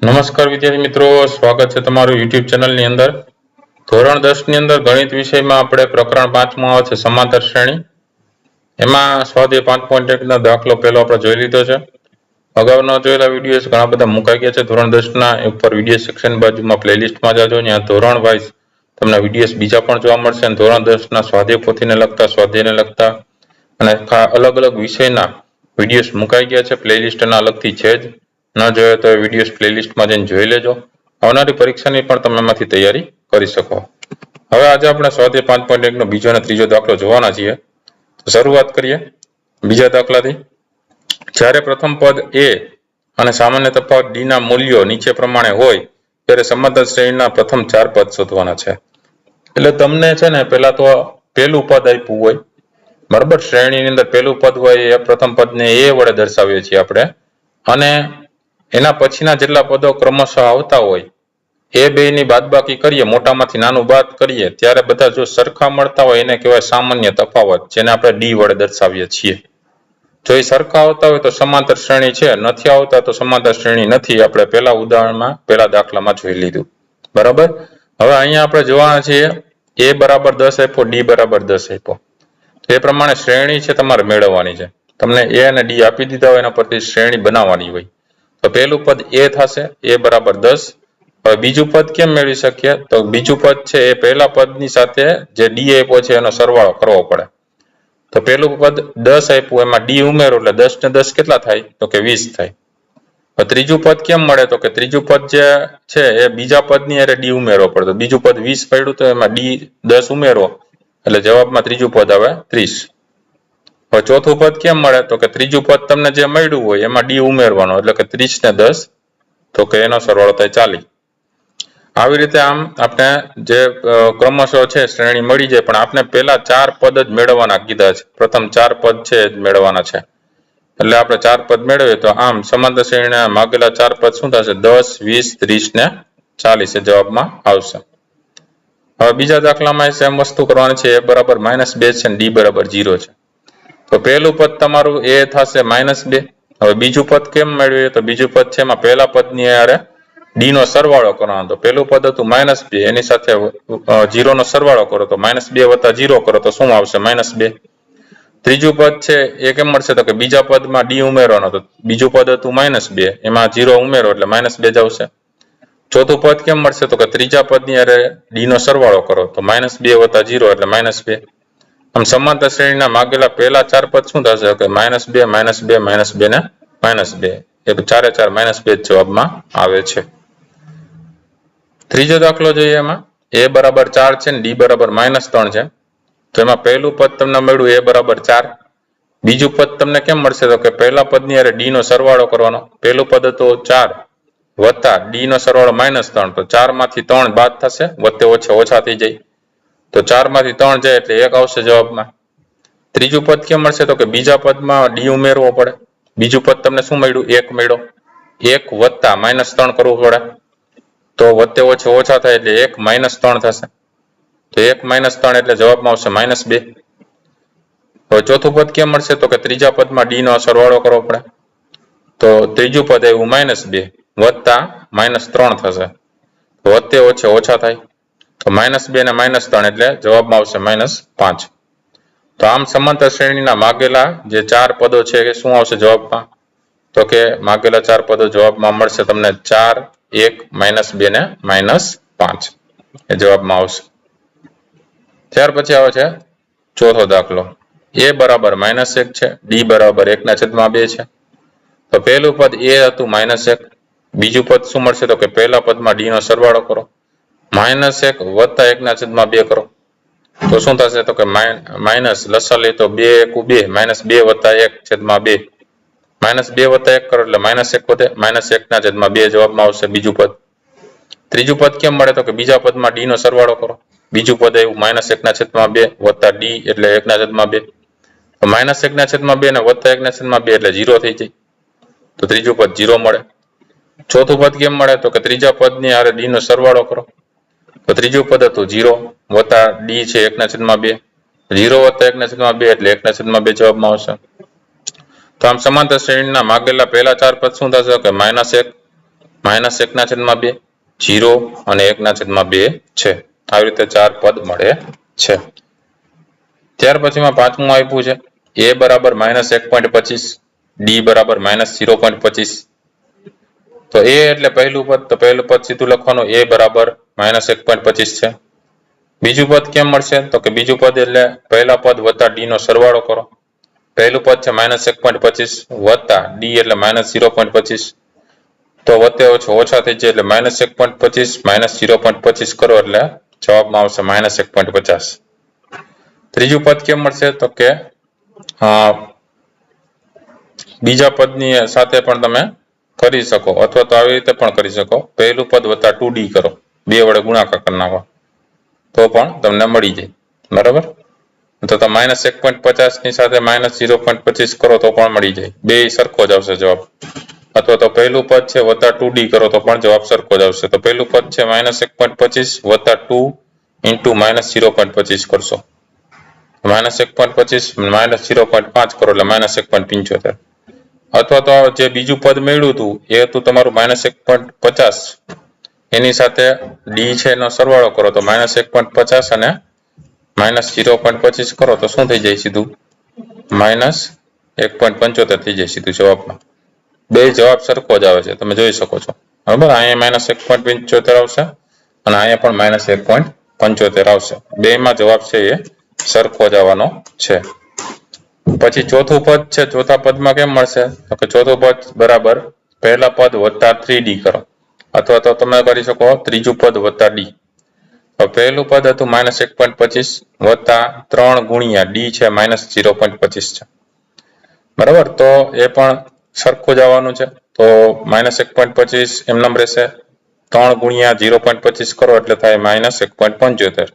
નમસ્કાર વિદ્યાર્થી મિત્રો, સ્વાગત છે તમારું યુટ્યુબ ચેનલની અંદર। ધોરણ 10 ની અંદર ગણિત વિષયમાં આપણે પ્રકરણ 5 માં આવે છે સમાંતર શ્રેણી। એમાં સ્વાધ્યાય 5.1 નો દાખલો પહેલો આપણે જોઈ લીધો છે। અગાઉના જોયેલા વિડીયોઝ ઘણા બધા મુકાઈ ગયા છે ધોરણ 10 ના ઉપર વિડીયો સેક્શન બાજુમાં પ્લેલિસ્ટમાં જાજો, ત્યાં ધોરણ વાઇઝ તમને વિડીયોઝ બીજા પણ જોવા મળશે અને ધોરણ 10 ના સ્વાધ્યાય પોથીને લગતા, સ્વાધ્યાયને લગતા અને અલગ અલગ વિષયના વિડીયોઝ મુકાઈ ગયા છે। પ્લેલિસ્ટના અલગથી છે જ, ન જોયો તો વિડીયોઝ પ્લેલિસ્ટમાં જઈને જોઈ લેજો। આવનારી પરીક્ષાની પણ તમે એમાંથી તૈયારી કરી શકો। હવે આજે આપણે સ્વાધ્યાય 5.1 નો બીજો અને ત્રીજો દાખલો જોવાના છીએ। તો શરૂઆત કરીએ બીજા દાખલાથી। જ્યારે પ્રથમ પદ a અને સામાન્ય તફાવત d ના મૂલ્યો નીચે પ્રમાણે હોય ત્યારે સમાંતર શ્રેણીના પ્રથમ 4 પદ શોધવાના છે। એટલે તમને છે ને પહેલા તો પહેલું પદ આપ્યું હોય, બરાબર, શ્રેણીની અંદર પહેલું પદ હોય એ પ્રથમ પદને a વડે દર્શાવીએ છીએ આપણે, અને એના પછીના જેટલા પદો ક્રમશઃ આવતા હોય એ બેની બાદબાકી કરીએ, મોટામાંથી નાનું બાદ કરીએ ત્યારે બધા જો સરખા મળતા હોય એને કહેવાય સામાન્ય તફાવત, જેને આપણે d વડે દર્શાવીએ છીએ। જો એ સરખા આવતા હોય તો સમાંતર શ્રેણી છે, નથી આવતા તો સમાંતર શ્રેણી નથી। આપણે પહેલા ઉદાહરણમાં પહેલા દાખલામાં જોઈ લીધું, બરાબર। હવે અહીંયા આપણે જોવાના છીએ a બરાબર 10 આપ્યો, d બરાબર 10 આપ્યો, એ પ્રમાણે શ્રેણી છે તમારે મેળવવાની છે। તમને a અને d આપી દીધા હોય એના પરથી શ્રેણી બનાવવાની હોય। તો પહેલું પદ a થશે, a બરાબર 10। હવે બીજું પદ કેમ મેળવી શકીએ? તો બીજું પદ છે એ પહેલા પદની સાથે જે d આપ્યો છે એનો સરવાળો કરવો પડે। તો પહેલું પદ 10 આપ્યું, એમાં d ઉમેરો એટલે 10 ને 10 કેટલા થાય? તો કે 20 થાય। હવે ત્રીજું પદ કેમ મળે? તો કે ત્રીજું પદ જે છે એ બીજા પદની હારે d ઉમેરવો પડે। તો બીજું પદ 20 પડ્યું તો એમાં d 10 ઉમેરો એટલે જવાબમાં ત્રીજું પદ આવે 30। હવે ચોથું પદ કેમ મળે? તો કે ત્રીજું પદ તમને જે મળ્યું હોય એમાં d ઉમેરવાનો એટલે કે 30 ને 10 તો કે એનો સરવાળો થાય 40। આવી રીતે આમ આપણે જે ક્રમશઃ છે શ્રેણી મળી જાય, પણ આપણે પહેલા 4 પદ જ મેળવવાના કીધા છે, પ્રથમ 4 પદ છે જ મેળવવાના છે। એટલે આપણે 4 પદ મેળવીએ તો આમ સમાંતર શ્રેણીના માગેલા 4 પદ શું થશે? 10, 20, 30 ને 40 એ જવાબમાં આવશે। હવે બીજા દાખલામાં સેમ વસ્તુ કરવાની છે, a બરાબર -2 છે અને d બરાબર 0 છે। તો પહેલું પદ તમારું a થશે -2। હવે બીજું પદ કેમ મેળવીએ? તો બીજું પદ છે એમાં પહેલા પદની હારે d નો સરવાળો કરવાનો। તો પહેલું પદ હતું -2, એની સાથે 0 નો સરવાળો કરો તો -2 + 0 કરો તો શું આવશે? -2। ત્રીજું પદ છે એ કેમ મળશે? તો કે બીજા પદમાં d ઉમેરવાનો। તો બીજું પદ હતું -2, એમાં 0 ઉમેરો એટલે -2 જ આવશે। ચોથું પદ કેમ મળશે? તો કે ત્રીજા પદની હારે d નો સરવાળો કરો તો -2 + 0 એટલે -2। આમ સમાંતર શ્રેણીના માગેલા પહેલા 4 પદ શું થશે? કે -2, -2, -2 ને -2, એ ચારે 4 -2 જ જવાબમાં આવે છે। ત્રીજો દાખલો જોઈએ। એમાં a બરાબર 4 છે ને d બરાબર -3 છે। તો એમાં પહેલું પદ તમને મળ્યું a બરાબર 4। બીજું પદ તમને કેમ મળશે? તો કે પહેલા પદની હારે d નો સરવાળો કરવાનો। પહેલું પદ હતું 4 વત્તા d નો સરવાળો -3, તો 4 માંથી 3 બાદ થશે, વત્તે ઓછા થઈ જાય, તો 4 માંથી 3 જાય એટલે 1 આવશે જવાબમાં। ત્રીજું પદ કેમ મળશે? તો કે બીજા પદમાં d ઉમેરવો પડે। બીજું પદ તમને શું મળ્યું? 1 મળ્યો, 1 વત્તા -3 કરવું પડે, તો વત્તે ઓછા થાય એટલે 1 - 3 થશે, તો 1 - 3 એટલે જવાબમાં આવશે -2। હવે ચોથું પદ કેમ મળશે? તો કે ત્રીજા પદમાં d નો સરવાળો કરવો પડે, તો ત્રીજું પદ આવ્યું -2 વત્તા -3 થશે, તો વત્તે ઓછા થાય, તો -2 ને -3 એટલે જવાબમાં આવશે -5। તો આમ સમાંતર શ્રેણીના માગેલા જે 4 પદો છે એ શું આવશે જવાબમાં? તો કે માગેલા 4 પદો જવાબમાં મળશે તમને 4, 1, -2 ને -5 એ જવાબમાં આવશે। ત્યાર પછી આવે છે ચોથો દાખલો। a બરાબર -1 છે, d બરાબર 1/2 છે। તો પહેલું પદ a હતું -1, બીજું પદ શું મળશે? તો કે પહેલા પદમાં d નો સરવાળો કરો, -1 વત્તા 1/2 કરો તો શું થશે? તો કે માઇનસ લસા લે તો 2 × 2, -2 વત્તા 1/2, -2 વત્તા 1 કરો એટલે -1 વધે, -1/2 જવાબમાં આવશે બીજું પદ। ત્રીજું પદ કેમ મળે? તો કે બીજા પદમાં d નો સરવાળો કરો। બીજું પદ આવ્યું -1/2 વત્તા d એટલે 1/2, તો -1/2 ને વત્તા 1/2 એટલે 0 થઈ જાય, તો ત્રીજું પદ 0 મળે। ચોથું પદ કેમ મળે? તો કે ત્રીજા પદની હારે d નો સરવાળો કરો, તો ત્રીજું પદ હતું 0 વત્તા d છે 1/2, 0 વત્તા 1/2 એટલે 1/2 જવાબમાં આવશે। તો આમ સમાંતર શ્રેણીના માગેલા પહેલા 4 પદ શું થશે? કે -1, -1/2, 0 અને 1/2 છે. આવી રીતે 4 પદ મળે છે. ત્યાર પછીમાં પાંચમું આપ્યું છે a બરાબર -1.25, d બરાબર -0.25. તો a એટલે પહેલું પદ, તો પહેલું પદ સીધું લખવાનું, a બરાબર -1.25 છે. બીજું પદ કેમ મળશે? તો કે બીજું પદ એટલે પહેલા પદ વત્તા d નો સરવાળો કરો. પહેલું પદ છે -1.25 વત્તા d એટલે -0.25, તો વત્તે ઓછા થઈ જાય એટલે -1.25 -0.25 કરો એટલે જવાબમાં આવશે -1.50. ત્રીજું પદ કેમ મળશે? તો કે બીજા પદની સાથે પણ તમે કરી શકો, અથવા તો આવી રીતે પણ કરી શકો. પહેલું પદ વત્તા 2d કરો, 2 વડે ગુણાકાર કરી નાખો તો પણ તમને મળી જાય. બરાબર? તો -1.50 ની સાથે -0.25 કરો તો પણ મળી જાય. બે સરખો જ આવશે જવાબ. અથવા તો પહેલું પદ છે વત્તા 2d કરો તો પણ જવાબ સરખો જ આવશે. તો પહેલું પદ છે -1.25 વત્તા 2 ઇન્ટુ -0.25 કરશો, -1.25 -0.5 કરો એટલે -1.75. અથવા તો જે બીજું પદ મળ્યું હતું એ હતું તમારું -1.50, એની સાથે d છે એનો સરવાળો કરો તો -1.50 અને -0.25 કરો તો શું થઈ જાય? સીધું -1.75 થઈ જાય સીધું જવાબમાં. બે જવાબ સરખો જ આવે છે, તમે જોઈ શકો છો. બરાબર? અહીંયા -1.75 આવશે અને અહીંયા પણ -1.75 આવશે. બેમાં જવાબ છે એ સરખો જ આવવાનો છે. પછી ચોથું પદ છે, ચોથા પદમાં કેમ મળશે? તો કે ચોથું પદ બરાબર પહેલા પદ વત્તા 3d કરો, અથવા તો તમે કરી શકો ત્રીજું પદ વત્તા d. તો પહેલું પદ હતું -1.25 વત્તા 3 ગુણ્યા d છે -0.25 છે. બરાબર? તો એ પણ સરખું જ આવવાનું છે. તો -1.25 એમનેમ રહેશે, 3 ગુણ્યા 0.25 કરો એટલે થાય -1.75.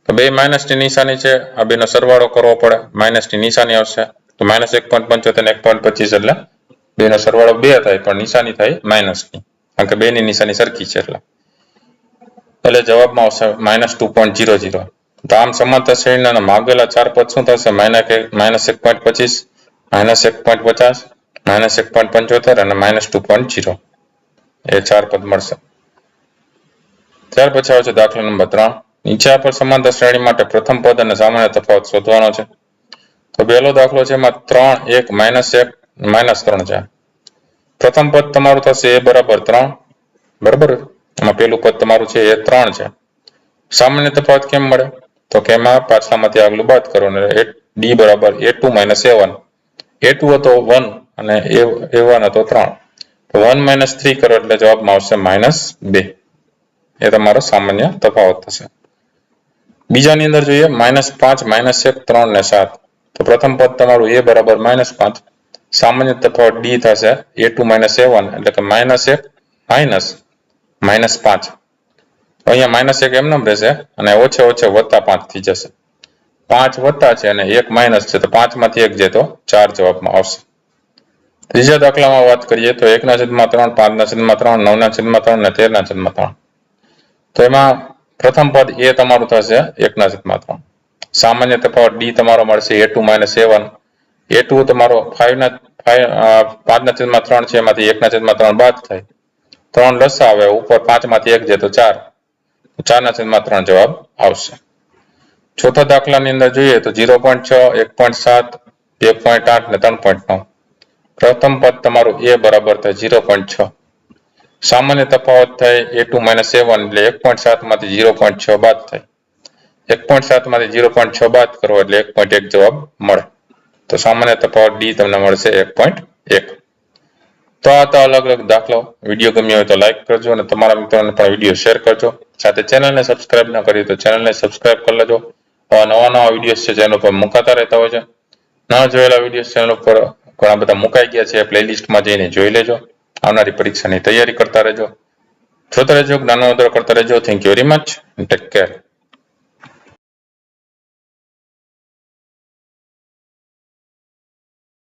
તો બે માઇનસની નિશાની છે, આ બેનો સરવાળો કરવો પડે, માઇનસની નિશાની આવશે. તો -1.75 અને 1.25 એટલે બેનો સરવાળો 2 થાય, પણ નિશાની થાય માઇનસની, કારણ કે બેની નિશાની સરખી છે એટલે જવાબમાં આવશે -2.00. તો આમ સમાંતર શ્રેણીના માગેલા 4 પદ શું થશે? -1.25, -1.50, -1.75 અને -2.0. એ 4 પદ મળશે. ત્યાર પછી આવે છે દાખલા નંબર 3. નીચે આપેલ સમાંતર શ્રેણી માટે પ્રથમ પદ અને સામાન્ય તફાવત શોધવાનો છે. તો પહેલો દાખલો છે, એમાં 3, 1, -1, -3 છે. પ્રથમ પદ તમારું થશે a બરાબર 3. બરાબર? એમાં પહેલું પદ તમારું છે એ 3 છે. સામાન્ય તફાવત કેમ મળે? તો કે એમાં પાછલામાંથી આગલું બાદ કરો અને d બરાબર a2 - a1. a2 હતો 1 અને a1 હતો 3. તો 1 - 3 કરો એટલે જવાબમાં આવશે -2. એ તમારો સામાન્ય તફાવત થશે. બીજાની અંદર જોઈએ -5, -1, 3 ને 7. તો પ્રથમ પદ તમારું a બરાબર -5. સામાન્ય તફાવત d થશે a2 - a1 એટલે કે -1 -5. અહીંયા -1 એમનેમ રહેશે અને ઓછે વત્તા 5 થઈ જશે. 5 વત્તા છે અને 1 માઇનસ છે, તો 5 માંથી 1 જાય તો 4 જવાબમાં આવશે. ત્રીજા દાખલામાં વાત કરીએ તો 1/3, 5/3, 9/3 અને 13/3. તો એમાં પ્રથમ પદ એ તમારું થશે 1/3. સામાન્ય તફાવત d તમારો મળશે a2 - a1. a2 તમારો 5/3 છે, એમાંથી 1/3 બાદ થાય, 3 લસા આવે, ઉપર 5 માંથી 1 જાય તો 4, 4/3 જવાબ આવશે. ચોથા દાખલાની અંદર જોઈએ તો 0.6, 1.7, 2.8 ને 3.9. પ્રથમ પદ તમારું a બરાબર થાય 0.6. સામાન્ય તફાવત થાય a2 - a1 એટલે 1.7 માંથી 0.6 બાદ થાય. 1.7 માંથી 0.6 બાદ કરો એટલે 1.1 જવાબ મળે. તો સામાન્ય તફાવત d તમને મળશે 1.1. તો આ તો અલગ અલગ દાખલો. વિડીયો ગમ્યો હોય તો લાઈક કરજો અને તમારા મિત્રોને પણ વિડીયો શેર કરજો. સાથે ચેનલને સબસ્ક્રાઇબ ન કરી તો ચેનલને સબસ્ક્રાઇબ કરી લેજો. નવા વિડીયોઝ છે ચેનલ પર મુકાતા રહેતા હોય છે. ન જોયેલા વિડીયોઝ ચેનલ પર ઘણા બધા મુકાઈ ગયા છે, પ્લેલિસ્ટમાં જઈને જોઈ લેજો. આવનારી પરીક્ષાની તૈયારી કરતા રહેજો. જોતા રહેજો, જ્ઞાનનો વધારો કરતા રહેજો. Thank you very much. Take care.